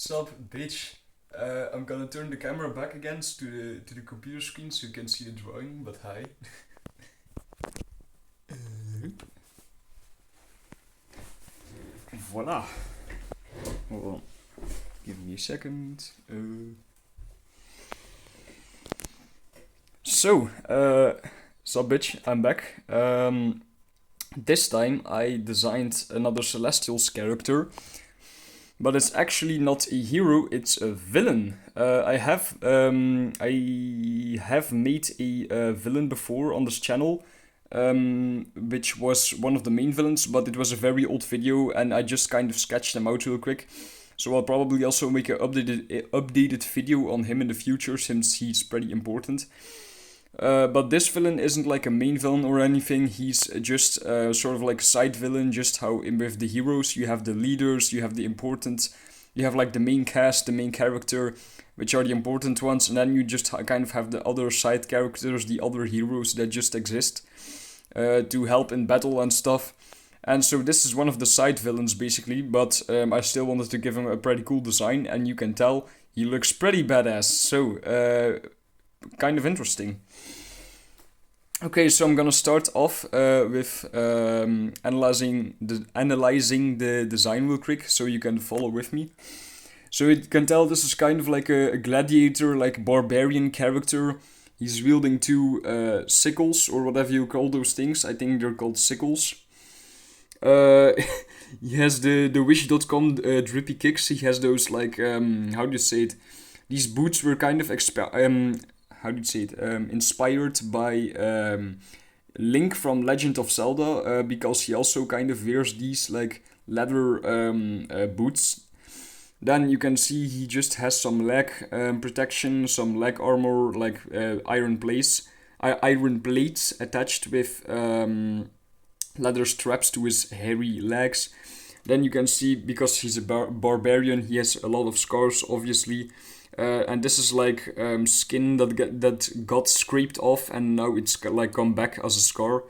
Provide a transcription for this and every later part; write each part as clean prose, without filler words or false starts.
Sup, bitch? I'm gonna turn the camera back again to the computer screen so you can see the drawing, but hi. Voila. Hold on. Give me a second. Sup, bitch? I'm back. This time I designed another Celestials character, but it's actually not a hero, it's a villain. I have made a villain before on this channel, which was one of the main villains, but it was a very old video and I just kind of sketched them out real quick. So I'll probably also make an updated video on him in the future since he's pretty important. But this villain isn't like a main villain or anything. He's just sort of like a side villain. Just how with the heroes you have the leaders, you have the important, you have like the main cast, the main character, which are the important ones, and then you just kind of have the other side characters, the other heroes that just exist to help in battle and stuff. And so this is one of the side villains basically, but I still wanted to give him a pretty cool design, and you can tell he looks pretty badass. So kind of interesting. Okay, so I'm gonna start off with analyzing the design real quick, so you can follow with me. So you can tell this is kind of like a gladiator, like barbarian character. He's wielding two sickles or whatever you call those things. I think they're called sickles. Uh, he has the Wish.com drippy kicks. He has those like how do you say it? These boots were kind of how do you say it? Inspired by Link from Legend of Zelda, because he also kind of wears these like leather boots. Then you can see he just has some leg protection, some leg armor, like iron plates attached with leather straps to his hairy legs. Then you can see, because he's a barbarian, he has a lot of scars, obviously. And this is like skin that got scraped off, and now it's like come back as a scar.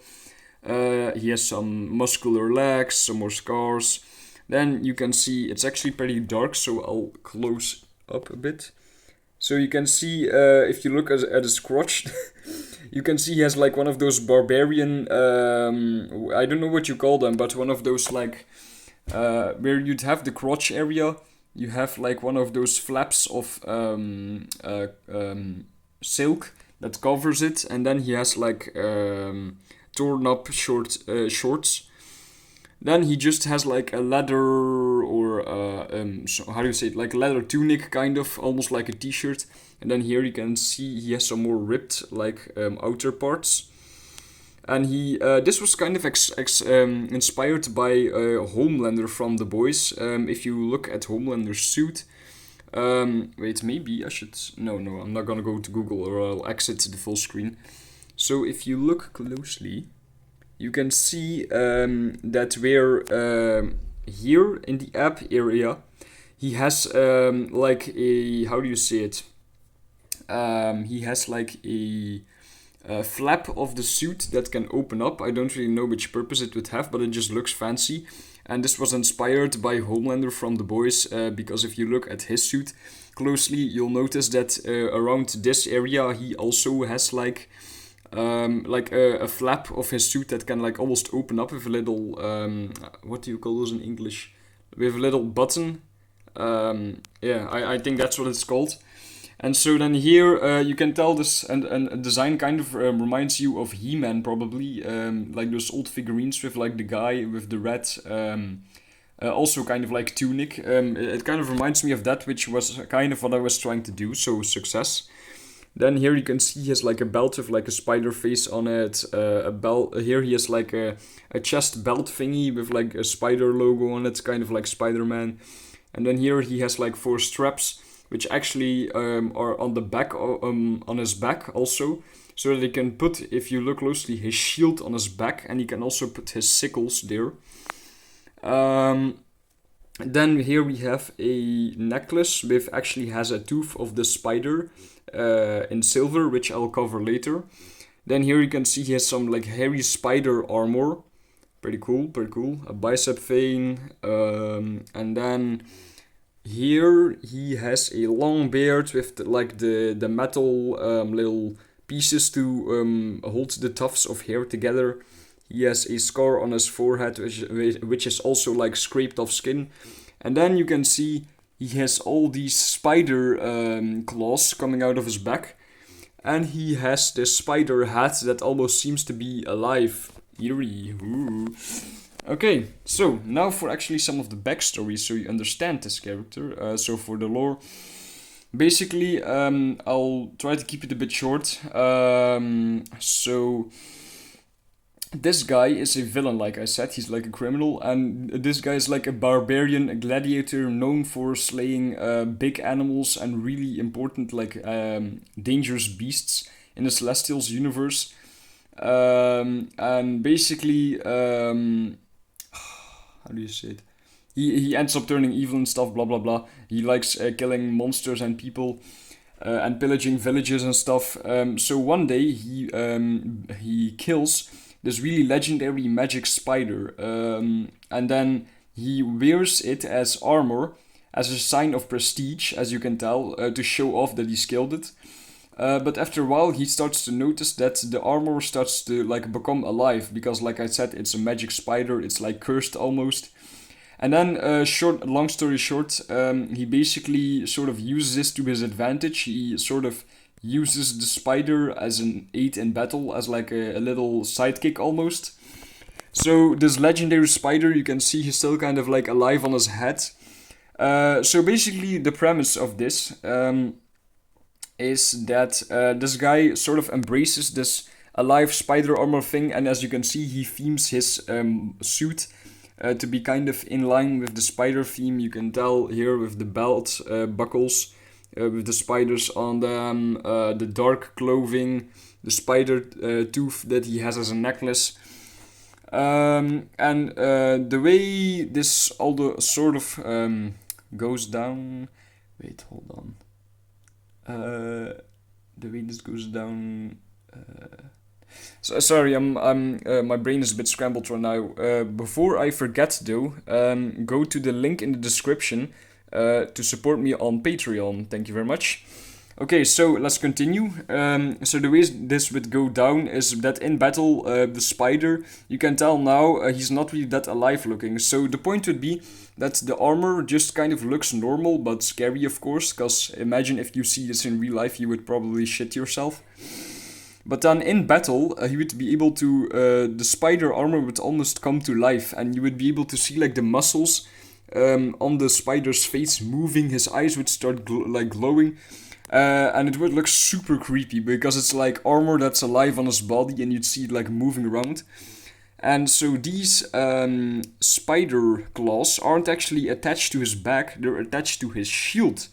He has some muscular legs, some more scars. Then you can see it's actually pretty dark, so I'll close up a bit. So you can see, if you look at his crotch, you can see he has like one of those barbarian, I don't know what you call them, but one of those like, where you'd have the crotch area, you have like one of those flaps of silk that covers it, and then he has like torn up shorts. Then he just has like a leather or so how do you say it? Like a leather tunic, kind of almost like a t-shirt. And then here you can see he has some more ripped like outer parts. And he this was kind of inspired by Homelander from The Boys. If you look at Homelander's suit, wait, maybe I should. No, I'm not gonna go to Google or I'll exit the full screen. So if you look closely, you can see that where here in the app area, he has like a, how do you say it? He has like a flap of the suit that can open up. I don't really know which purpose it would have, but it just looks fancy. And this was inspired by Homelander from The Boys, because if you look at his suit closely, you'll notice that around this area he also has like a flap of his suit that can like almost open up with a little what do you call those in English? With a little button. Yeah, I think that's what it's called. And so then here you can tell this and design kind of reminds you of He-Man probably, like those old figurines with like the guy with the red, also kind of like tunic. It kind of reminds me of that, which was kind of what I was trying to do. So success. Then here you can see he has like a belt with like a spider face on it. A belt here he has like a chest belt thingy with like a spider logo on it, kind of like Spider-Man. And then here he has like 4 straps, which actually are on the back, on his back also, so that he can put, if you look closely, his shield on his back, and he can also put his sickles there. Then here we have a necklace with actually has a tooth of the spider in silver, which I'll cover later. Then here you can see he has some like hairy spider armor. Pretty cool. A bicep vein. And then here he has a long beard with like the metal little pieces to hold the tufts of hair together. He has a scar on his forehead, which is also like scraped off skin. And then you can see he has all these spider claws coming out of his back. And he has this spider hat that almost seems to be alive. Eerie. Ooh. Okay, so now for actually some of the backstory so you understand this character. So for the lore, basically, I'll try to keep it a bit short. So this guy is a villain, like I said. He's like a criminal, and this guy is like a barbarian, a gladiator known for slaying big animals and really important, like dangerous beasts in the Celestials universe. And basically, how do you say it? He ends up turning evil and stuff, blah blah blah. He likes killing monsters and people and pillaging villages and stuff. So one day he kills this really legendary magic spider, and then he wears it as armor as a sign of prestige, as you can tell, to show off that he killed it. But after a while, he starts to notice that the armor starts to like become alive because, like I said, it's a magic spider. It's like cursed almost. And then, long story short, he basically sort of uses this to his advantage. He sort of uses the spider as an aid in battle, as like a little sidekick almost. So this legendary spider, you can see he's still kind of like alive on his head. So basically, the premise of this is that this guy sort of embraces this alive spider armor thing, and as you can see, he themes his suit to be kind of in line with the spider theme. You can tell here with the belt buckles, with the spiders on them, the dark clothing, the spider tooth that he has as a necklace. And the way this all the sort of goes down. Wait, hold on. The way this goes down. So sorry, I'm my brain is a bit scrambled right now. Before I forget though, go to the link in the description to support me on Patreon. Thank you very much. Okay, so let's continue. So the way this would go down is that in battle, the spider, you can tell now he's not really that alive looking. So the point would be that the armor just kind of looks normal, but scary, of course, because imagine if you see this in real life, you would probably shit yourself. But then in battle, he would be able to, the spider armor would almost come to life, and you would be able to see like the muscles on the spider's face moving, his eyes would start glowing. And it would look super creepy because it's like armor that's alive on his body and you'd see it like moving around. And so these spider claws aren't actually attached to his back, they're attached to his shield.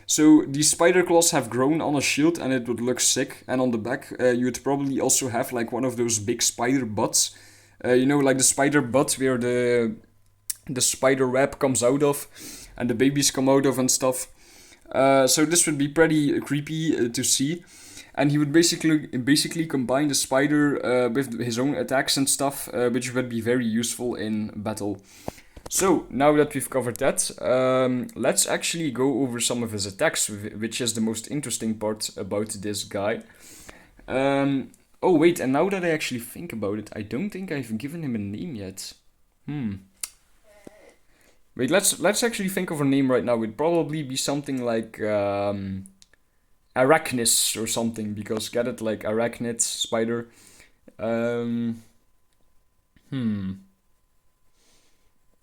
So these spider claws have grown on a shield and it would look sick. And on the back you would probably also have like one of those big spider butts. You know, like the spider butt where the spider web comes out of and the babies come out of and stuff. So this would be pretty creepy to see, and he would basically combine the spider with his own attacks and stuff, which would be very useful in battle. So now that we've covered that, let's actually go over some of his attacks, which is the most interesting part about this guy. Oh wait, and now that I actually think about it, I don't think I've given him a name yet. Wait, let's actually think of a name right now. It'd probably be something like Arachnis or something, because get it, like arachnid, spider.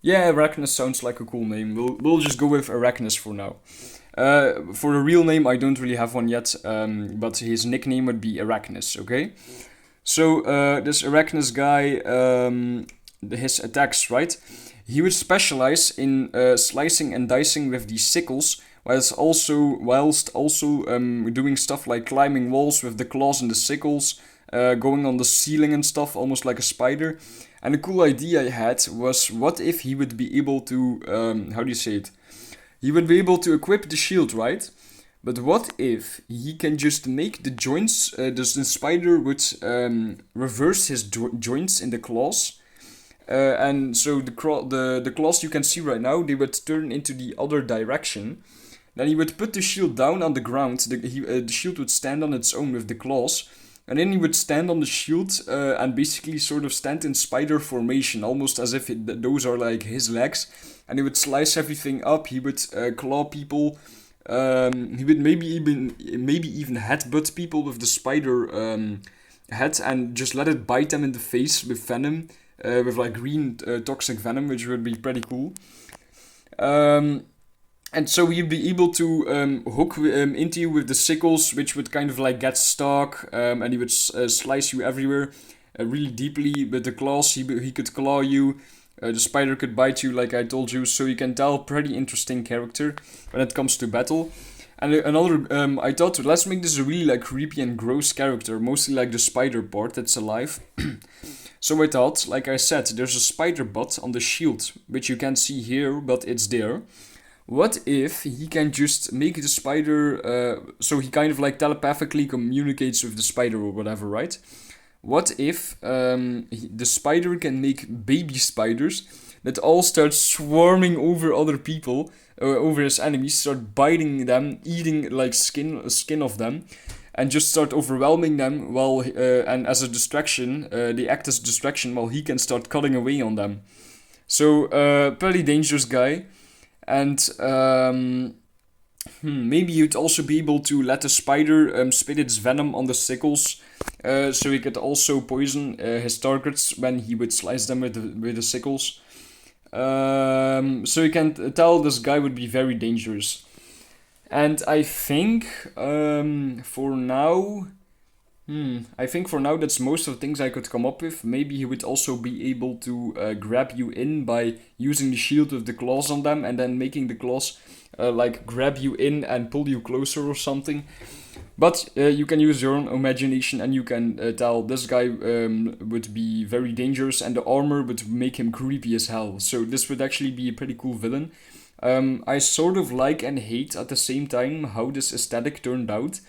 Yeah, Arachnis sounds like a cool name. We'll just go with Arachnis for now. For a real name, I don't really have one yet, but his nickname would be Arachnis, okay? So, this Arachnis guy, his attacks, right? He would specialize in slicing and dicing with these sickles, whilst also doing stuff like climbing walls with the claws and the sickles, going on the ceiling and stuff, almost like a spider. And the cool idea I had was, what if he would be able to, how do you say it? He would be able to equip the shield, right? But what if he can just make the joints, the spider would reverse his joints in the claws, And so the claws you can see right now, they would turn into the other direction. Then he would put the shield down on the ground. The shield would stand on its own with the claws. And then he would stand on the shield and basically sort of stand in spider formation, almost as if those are like his legs. And he would slice everything up. He would claw people. He would maybe even headbutt people with the spider head and just let it bite them in the face with venom, with like green toxic venom, which would be pretty cool. And so you'd be able to hook into you with the sickles, which would kind of like get stuck, and he would slice you everywhere really deeply. With the claws, he could claw you. The spider could bite you, like I told you. So you can tell, pretty interesting character when it comes to battle. And another, I thought, let's make this a really like creepy and gross character, mostly like the spider part that's alive. So I thought, like I said, there's a spider butt on the shield, which you can't see here, but it's there. What if he can just make the spider, so he kind of like telepathically communicates with the spider or whatever, right? What if the spider can make baby spiders that all start swarming over other people, over his enemies, start biting them, eating like skin of them, and just start overwhelming them while, and as a distraction, they act as a distraction while he can start cutting away on them. So, pretty dangerous guy. And maybe you'd also be able to let the spider spit its venom on the sickles, so he could also poison his targets when he would slice them with the sickles. So you can tell this guy would be very dangerous. And I think for now, that's most of the things I could come up with. Maybe he would also be able to grab you in by using the shield with the claws on them and then making the claws like grab you in and pull you closer or something. But you can use your own imagination and you can tell this guy would be very dangerous and the armor would make him creepy as hell. So this would actually be a pretty cool villain. I sort of like and hate at the same time how this aesthetic turned out,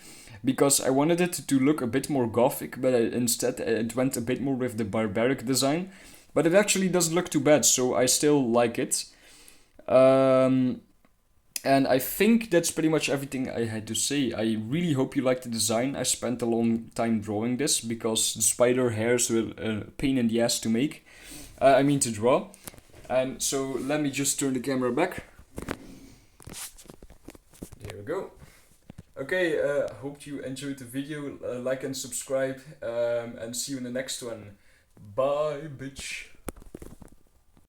because I wanted it to look a bit more gothic, but instead it went a bit more with the barbaric design. But it actually doesn't look too bad, so I still like it. And I think that's pretty much everything I had to say. I really hope you liked the design. I spent a long time drawing this, because the spider hairs were a pain in the ass to make. To draw. And so let me just turn the camera back. There we go. Okay, hope you enjoyed the video. Like and subscribe, and see you in the next one. Bye, bitch.